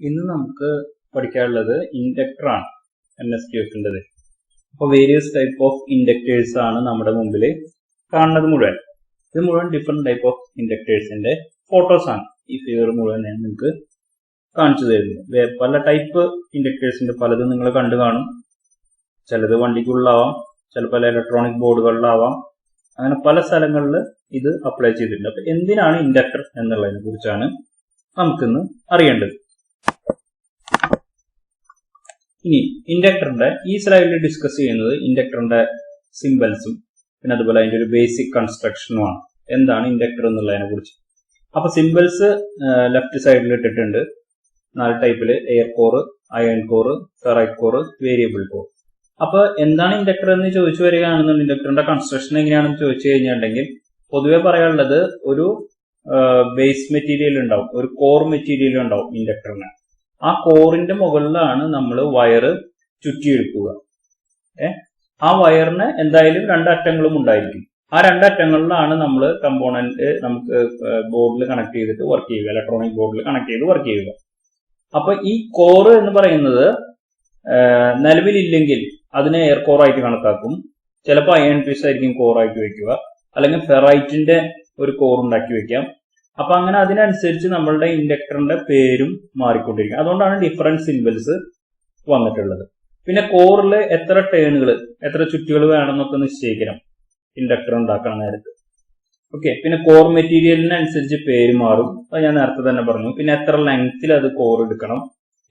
ഇന്ന് നമുക്ക് പഠിക്കാനുള്ളത് ഇൻഡക്ടർ ആണ്. NSQF-ൻ്റെത്. അപ്പോൾ വേരിയസ് ടൈപ്പ് ഓഫ് ഇൻഡക്ടേഴ്സ് ആണ് നമ്മുടെ മുമ്പിൽ കാണുന്നത് മുഴുവൻ. ഇത് മുഴുവൻ ഡിഫറെന്റ് ടൈപ്പ് ഓഫ് ഇൻഡക്ടേഴ്സിന്റെ ഫോട്ടോസ് ആണ്. ഈ ഫിഗർ മുഴുവൻ ഞാൻ നിങ്ങൾക്ക് കാണിച്ചു തരുന്നു. പല ടൈപ്പ് ഇൻഡക്ടേഴ്സിന്റെ പലതും നിങ്ങൾ കണ്ടു കാണും. ചിലത് വണ്ടിക്കുള്ളാവാം, ചിലപ്പോൾ ഇലക്ട്രോണിക് ബോർഡുകളിലാവാം. അങ്ങനെ പല സ്ഥലങ്ങളിൽ ഇത് അപ്ലൈ ചെയ്തിട്ടുണ്ട്. അപ്പൊ എന്തിനാണ് ഇൻഡക്ടർ എന്നുള്ളതിനെ കുറിച്ചാണ് നമുക്കിന്ന് അറിയേണ്ടത്. ഇനി ഇൻഡക്ടറിന്റെ ഈ സ്ലൈഡിൽ ഡിസ്കസ് ചെയ്യുന്നത് ഇൻഡക്ടറിന്റെ സിംബൽസും പിന്നെ അതുപോലെ അതിന്റെ ഒരു ബേസിക് കൺസ്ട്രക്ഷനുമാണ്. എന്താണ് ഇൻഡക്ടർ എന്നുള്ളതിനെ കുറിച്ച്. അപ്പൊ സിംബൽസ് ലെഫ്റ്റ് സൈഡിൽ ഇട്ടിട്ടുണ്ട്. 4 ടൈപ്പില്: air core, iron core, ferrite core, variable core. അപ്പൊ എന്താണ് ഇൻഡക്ടർ എന്ന് ചോദിച്ചു വരികയാണെന്നുണ്ടെങ്കിൽ ഇൻഡക്ടറിന്റെ കൺസ്ട്രക്ഷൻ എങ്ങനെയാണെന്ന് ചോദിച്ചു കഴിഞ്ഞിട്ടുണ്ടെങ്കിൽ പൊതുവെ പറയാനുള്ളത് ഒരു ബേസ് മെറ്റീരിയൽ ഉണ്ടാവും, ഒരു കോർ മെറ്റീരിയൽ ഉണ്ടാവും ഇൻഡക്ടറിന്. ആ കോറിന്റെ മുകളിലാണ് നമ്മൾ വയറ് ചുറ്റിയെടുക്കുക. ആ വയറിന് എന്തായാലും 2 അറ്റങ്ങളും ഉണ്ടായിരിക്കും. ആ 2 അറ്റങ്ങളിലാണ് നമ്മൾ കമ്പോണന്റ് നമുക്ക് ബോർഡിൽ കണക്ട് ചെയ്തിട്ട് വർക്ക് ചെയ്യുക, ഇലക്ട്രോണിക് ബോർഡിൽ കണക്ട് ചെയ്ത് വർക്ക് ചെയ്യുക. അപ്പൊ ഈ കോറ് എന്ന് പറയുന്നത് നിലവിലില്ലെങ്കിൽ അതിനെ എയർ കോർ ആയിട്ട് കണക്കാക്കും. ചിലപ്പോൾ അയൺ പീസ് ആയിരിക്കും കോറായിട്ട് വെക്കുക, അല്ലെങ്കിൽ ഫെറൈറ്റിന്റെ ഒരു കോർ ഉണ്ടാക്കി വെക്കാം. അപ്പൊ അങ്ങനെ അതിനനുസരിച്ച് നമ്മളുടെ ഇൻഡക്ടറിന്റെ പേരും മാറിക്കൊണ്ടിരിക്കും. അതുകൊണ്ടാണ് ഡിഫറൻറ്റ് സിംബൽസ് വന്നിട്ടുള്ളത്. പിന്നെ കോറിൽ എത്ര ടേണുകൾ, എത്ര ചുറ്റുകൾ വേണമെന്നൊക്കെ നിശ്ചയിക്കണം ഇൻഡക്ടർ ഉണ്ടാക്കണം നേരത്തെ. ഓക്കെ. പിന്നെ കോർ മെറ്റീരിയലിനനുസരിച്ച് പേര് മാറും. അത് ഞാൻ നേരത്തെ തന്നെ പറഞ്ഞു. പിന്നെ എത്ര ലെങ്ത്തിൽ അത് കോർ എടുക്കണം,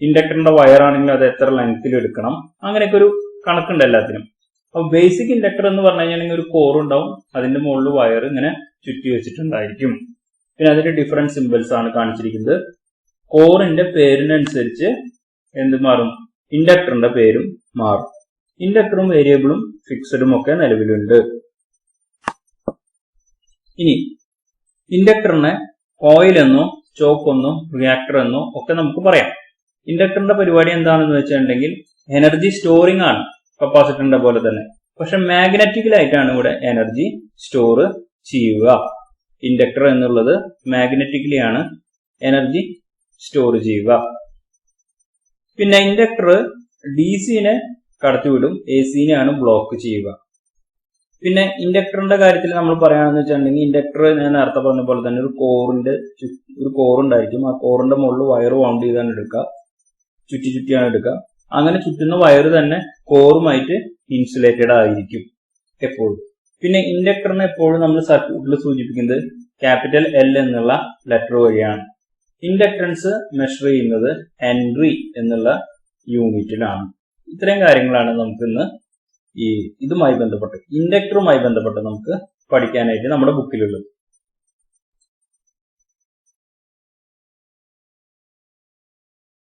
ഇൻഡക്ടറിന്റെ വയർ ആണെങ്കിൽ അത് എത്ര ലെങ്ത്തിൽ എടുക്കണം, അങ്ങനെയൊക്കെ ഒരു കണക്കുണ്ട് എല്ലാത്തിനും. അപ്പൊ ബേസിക് ഇൻഡക്ടർ എന്ന് പറഞ്ഞു കഴിഞ്ഞാൽ ഒരു കോർ ഉണ്ടാവും, അതിന്റെ മുകളിൽ വയർ ഇങ്ങനെ ചുറ്റി വെച്ചിട്ടുണ്ടായിരിക്കും. പിന്നെ അതിന്റെ ഡിഫറെന്റ് സിംബൽസ് ആണ് കാണിച്ചിരിക്കുന്നത്. കോറിന്റെ പേരിനനുസരിച്ച് എന്ത് മാറും? ഇൻഡക്ടറിന്റെ പേരും മാറും. ഇൻഡക്ടറും വേരിയബിളും ഫിക്സഡും ഒക്കെ നിലവിലുണ്ട്. ഇനി ഇൻഡക്ടറിനെ കോയിൽ എന്നോ ചോക്ക് എന്നോ റിയാക്ടർ എന്നോ ഒക്കെ നമുക്ക് പറയാം. ഇൻഡക്ടറിന്റെ പരിപാടി എന്താണെന്ന് വെച്ചിട്ടുണ്ടെങ്കിൽ എനർജി സ്റ്റോറിംഗ് ആണ്, കപ്പാസിറ്ററിന്റെ പോലെ തന്നെ. പക്ഷെ മാഗ്നറ്റിക്കലായിട്ടാണ് ഇവിടെ എനർജി സ്റ്റോർ ചെയ്യുക. ഇൻഡക്ടർ എന്നുള്ളത് മാഗ്നറ്റിക്കലി ആണ് എനർജി സ്റ്റോർ ചെയ്യുക. പിന്നെ ഇൻഡക്ടർ DC-നെ കടത്തിവിടും, AC-നെയാണ് ബ്ലോക്ക് ചെയ്യുക. പിന്നെ ഇൻഡക്ടറിന്റെ കാര്യത്തിൽ നമ്മൾ പറയുകയാണെന്ന് വെച്ചിട്ടുണ്ടെങ്കിൽ ഇൻഡക്ടർ ഞാൻ നേരത്തെ പറഞ്ഞ പോലെ തന്നെ ഒരു കോർ ഉണ്ടായിരിക്കും. ആ കോറിന്റെ മുകളിൽ വയർ വൗണ്ട് ചെയ്താണ് എടുക്കുക, ചുറ്റിയാണ് എടുക്കുക. അങ്ങനെ ചുറ്റുന്ന വയർ തന്നെ കോറുമായിട്ട് ഇൻസുലേറ്റഡ് ആയിരിക്കും എപ്പോഴും. പിന്നെ ഇൻഡക്ടറിനെ എപ്പോഴും നമ്മൾ സർക്യൂട്ടിൽ സൂചിപ്പിക്കുന്നത് ക്യാപിറ്റൽ L എന്നുള്ള ലെറ്റർ വഴിയാണ്. ഇൻഡക്ടൻസ് മെഷർ ചെയ്യുന്നത് ഹെൻറി എന്നുള്ള യൂണിറ്റിലാണ്. ഇത്രയും കാര്യങ്ങളാണ് നമുക്കിന്ന് ഇതുമായി ബന്ധപ്പെട്ട് ഇൻഡക്ടറുമായി ബന്ധപ്പെട്ട് നമുക്ക് പഠിക്കാനായിട്ട് നമ്മുടെ ബുക്കിലുള്ളത്.